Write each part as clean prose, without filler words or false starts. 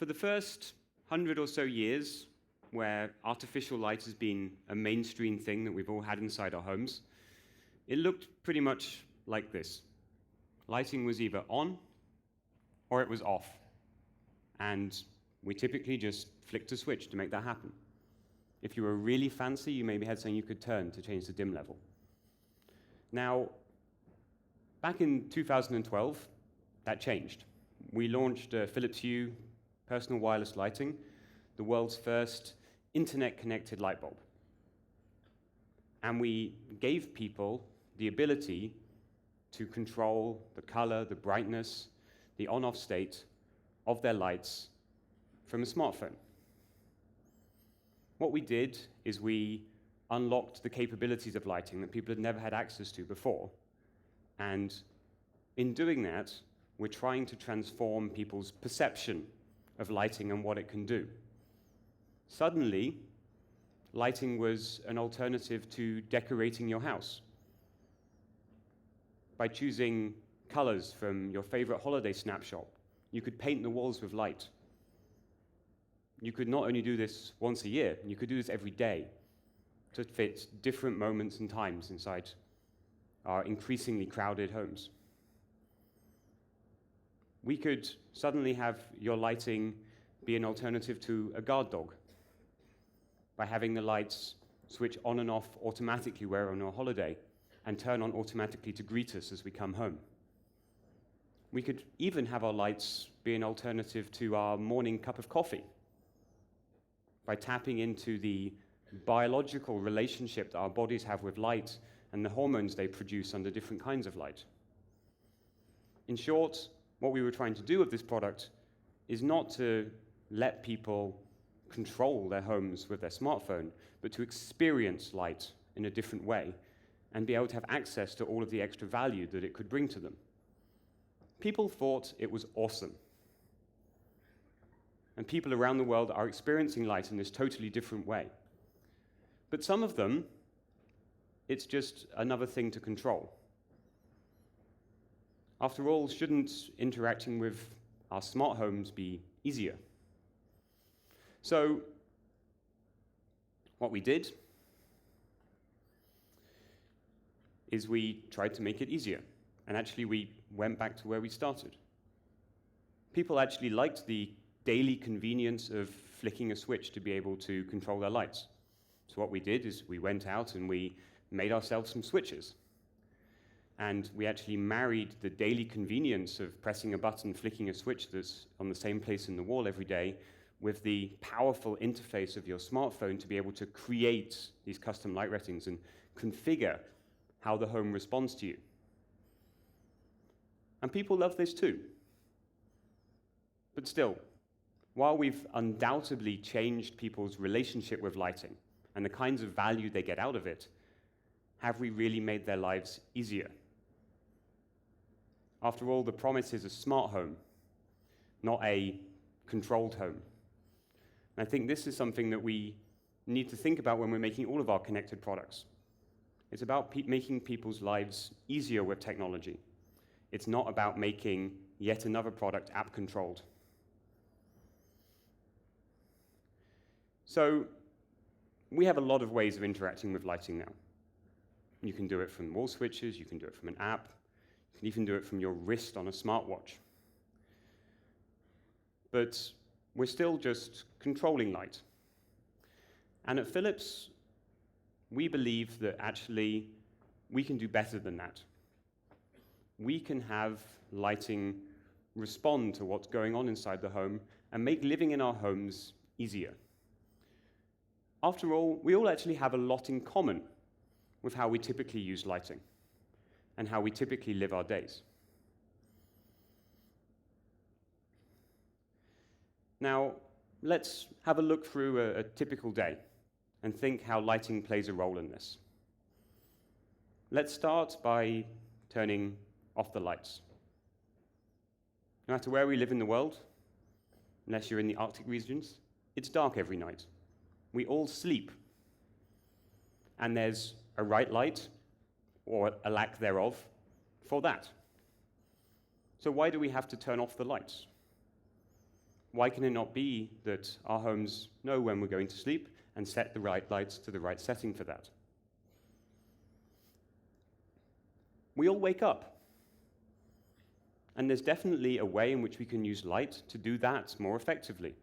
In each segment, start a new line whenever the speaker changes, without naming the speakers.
For the first 100 or so years, where artificial light has been a mainstream thing that we've all had inside our homes, it looked pretty much like this. Lighting was either on or it was off. And we typically just flicked a switch to make that happen. If you were really fancy, you maybe had something you could turn to change the dim level. Now, back in 2012, that changed. We launched Philips Hue personal wireless lighting, the world's first internet-connected light bulb. And we gave people the ability to control the color, the brightness, the on-off state of their lights from a smartphone. What we did is we unlocked the capabilities of lighting that people had never had access to before. And in doing that, we're trying to transform people's perception of lighting and what it can do. Suddenly, lighting was an alternative to decorating your house. By choosing colors from your favorite holiday snapshot, you could paint the walls with light. You could not only do this once a year, you could do this every day to fit different moments and times inside our increasingly crowded homes. We could suddenly have your lighting be an alternative to a guard dog by having the lights switch on and off automatically when we're on our holiday and turn on automatically to greet us as we come home. We could even have our lights be an alternative to our morning cup of coffee by tapping into the biological relationship that our bodies have with light and the hormones they produce under different kinds of light. In short, what we were trying to do with this product is not to let people control their homes with their smartphone, but to experience light in a different way and be able to have access to all of the extra value that it could bring to them. People thought it was awesome. And people around the world are experiencing light in this totally different way. But some of them, it's just another thing to control. After all, shouldn't interacting with our smart homes be easier? So, what we did is we tried to make it easier. And actually, we went back to where we started. People actually liked the daily convenience of flicking a switch to be able to control their lights. So what we did is we went out and we made ourselves some switches. And we actually married the daily convenience of pressing a button, flicking a switch that's on the same place in the wall every day, with the powerful interface of your smartphone to be able to create these custom light ratings and configure how the home responds to you. And people love this too. But still, while we've undoubtedly changed people's relationship with lighting and the kinds of value they get out of it, have we really made their lives easier? After all, the promise is a smart home, not a controlled home. And I think this is something that we need to think about when we're making all of our connected products. It's about making people's lives easier with technology. It's not about making yet another product app-controlled. So we have a lot of ways of interacting with lighting now. You can do it from wall switches, you can do it from an app, you can even do it from your wrist on a smartwatch. But we're still just controlling light. And at Philips, we believe that actually we can do better than that. We can have lighting respond to what's going on inside the home and make living in our homes easier. After all, we all actually have a lot in common with how we typically use lighting and how we typically live our days. Now, let's have a look through a typical day and think how lighting plays a role in this. Let's start by turning off the lights. No matter where we live in the world, unless you're in the Arctic regions, it's dark every night. We all sleep. And there's a right light, or a lack thereof, for that. So why do we have to turn off the lights? Why can it not be that our homes know when we're going to sleep and set the right lights to the right setting for that? We all wake up. And there's definitely a way in which we can use light to do that more effectively.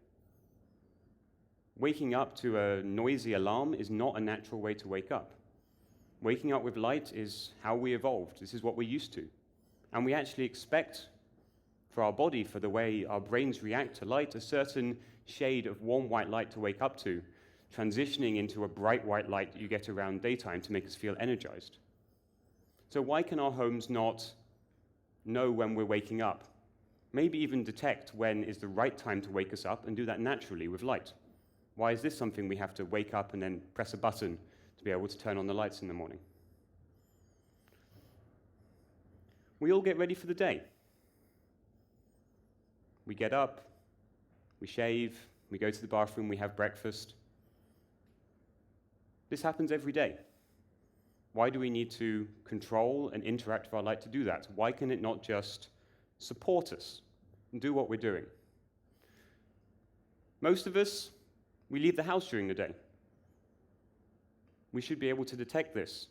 Waking up to a noisy alarm is not a natural way to wake up. Waking up with light is how we evolved. This is what we're used to. And we actually expect for our body, for the way our brains react to light, a certain shade of warm white light to wake up to, transitioning into a bright white light that you get around daytime to make us feel energized. So why can our homes not know when we're waking up? Maybe even detect when is the right time to wake us up and do that naturally with light. Why is this something we have to wake up and then press a button to be able to turn on the lights in the morning? We all get ready for the day. We get up, we shave, we go to the bathroom, we have breakfast. This happens every day. Why do we need to control and interact with our light to do that? Why can it not just support us and do what we're doing? Most of us, we leave the house during the day. We should be able to detect this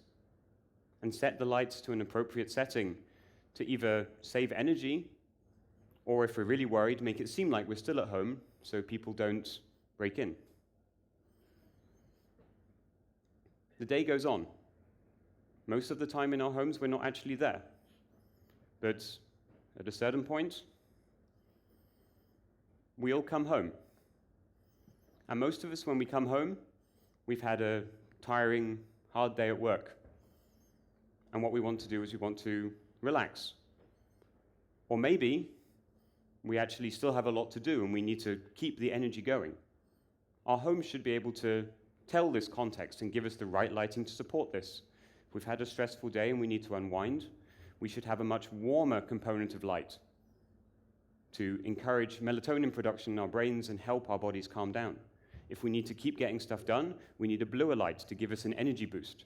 and set the lights to an appropriate setting to either save energy, or if we're really worried, make it seem like we're still at home so people don't break in. The day goes on. Most of the time in our homes, we're not actually there. But at a certain point, we all come home. And most of us, when we come home, we've had a tiring, hard day at work. And what we want to do is we want to relax. Or maybe we actually still have a lot to do and we need to keep the energy going. Our homes should be able to tell this context and give us the right lighting to support this. If we've had a stressful day and we need to unwind, we should have a much warmer component of light to encourage melatonin production in our brains and help our bodies calm down. If we need to keep getting stuff done, we need a bluer light to give us an energy boost.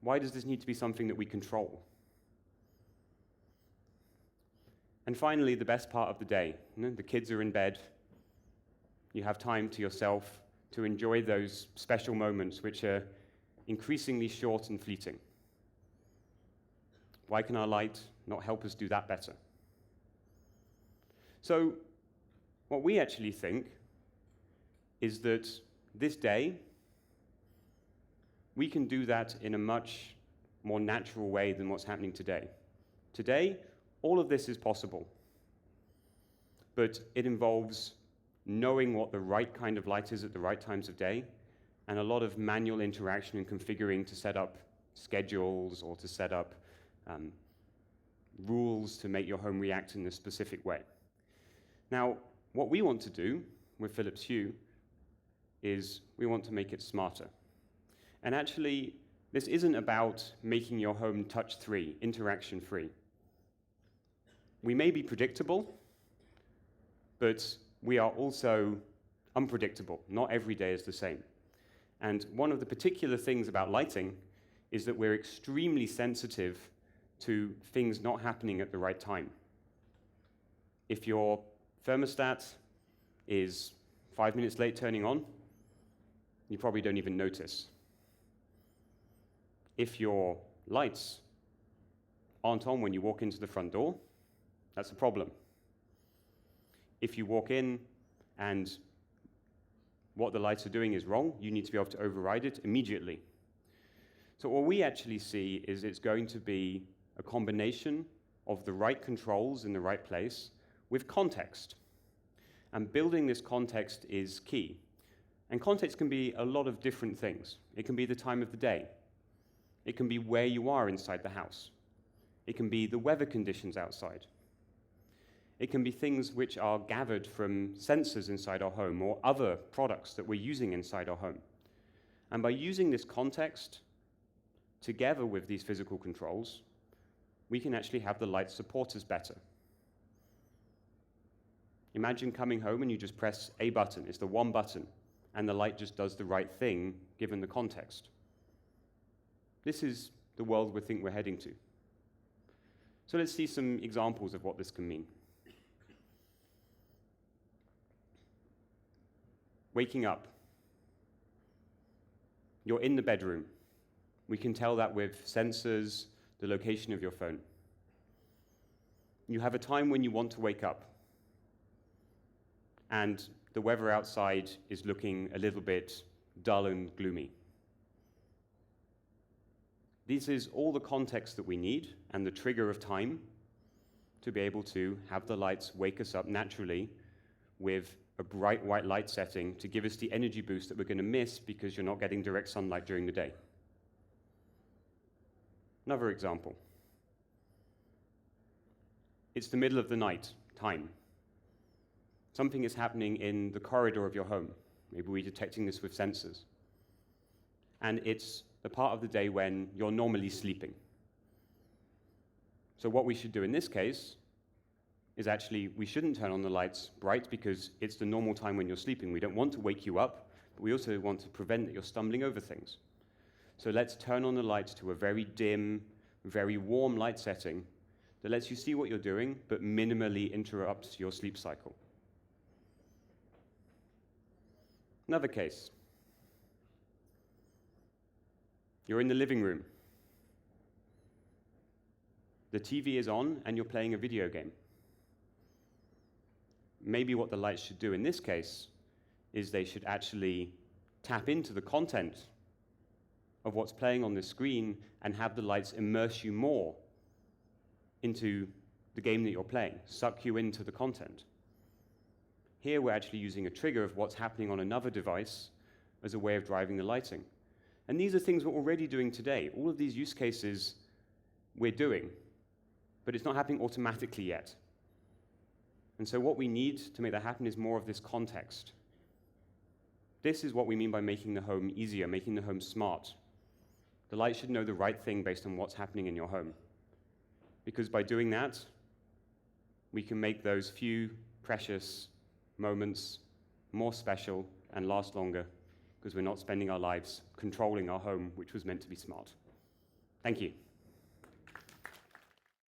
Why does this need to be something that we control? And finally, the best part of the day. The kids are in bed. You have time to yourself to enjoy those special moments which are increasingly short and fleeting. Why can our light not help us do that better? So, what we actually think is that this day, we can do that in a much more natural way than what's happening today. Today, all of this is possible, but it involves knowing what the right kind of light is at the right times of day, and a lot of manual interaction and configuring to set up schedules or to set up rules to make your home react in a specific way. Now, what we want to do with Philips Hue is we want to make it smarter. And actually, this isn't about making your home touch-free, interaction-free. We may be predictable, but we are also unpredictable. Not every day is the same. And one of the particular things about lighting is that we're extremely sensitive to things not happening at the right time. If your thermostat is 5 minutes late turning on, you probably don't even notice. If your lights aren't on when you walk into the front door, that's a problem. If you walk in and what the lights are doing is wrong, you need to be able to override it immediately. So what we actually see is it's going to be a combination of the right controls in the right place with context. And building this context is key. And context can be a lot of different things. It can be the time of the day. It can be where you are inside the house. It can be the weather conditions outside. It can be things which are gathered from sensors inside our home or other products that we're using inside our home. And by using this context together with these physical controls, we can actually have the light support us better. Imagine coming home and you just press a button. It's the one button, and the light just does the right thing given the context. This is the world we think we're heading to. So let's see some examples of what this can mean. waking up. You're in the bedroom. We can tell that with sensors, the location of your phone. You have a time when you want to wake up, and the weather outside is looking a little bit dull and gloomy. This is all the context that we need and the trigger of time to be able to have the lights wake us up naturally with a bright white light setting to give us the energy boost that we're going to miss because you're not getting direct sunlight during the day. Another example. It's the middle of the night, time. Something is happening in the corridor of your home. Maybe we're detecting this with sensors. And it's the part of the day when you're normally sleeping. So what we should do in this case is actually, we shouldn't turn on the lights bright because it's the normal time when you're sleeping. We don't want to wake you up, but we also want to prevent that you're stumbling over things. So let's turn on the lights to a very dim, very warm light setting that lets you see what you're doing, but minimally interrupts your sleep cycle. Another case. You're in the living room. The TV is on and you're playing a video game. Maybe what the lights should do in this case is they should actually tap into the content of what's playing on the screen and have the lights immerse you more into the game that you're playing, suck you into the content. Here we're actually using a trigger of what's happening on another device as a way of driving the lighting. And these are things we're already doing today. All of these use cases we're doing, but it's not happening automatically yet. And so what we need to make that happen is more of this context. This is what we mean by making the home easier, making the home smart. The light should know the right thing based on what's happening in your home. Because by doing that, we can make those few precious moments more special and last longer, because we're not spending our lives controlling our home, which was meant to be smart. Thank you.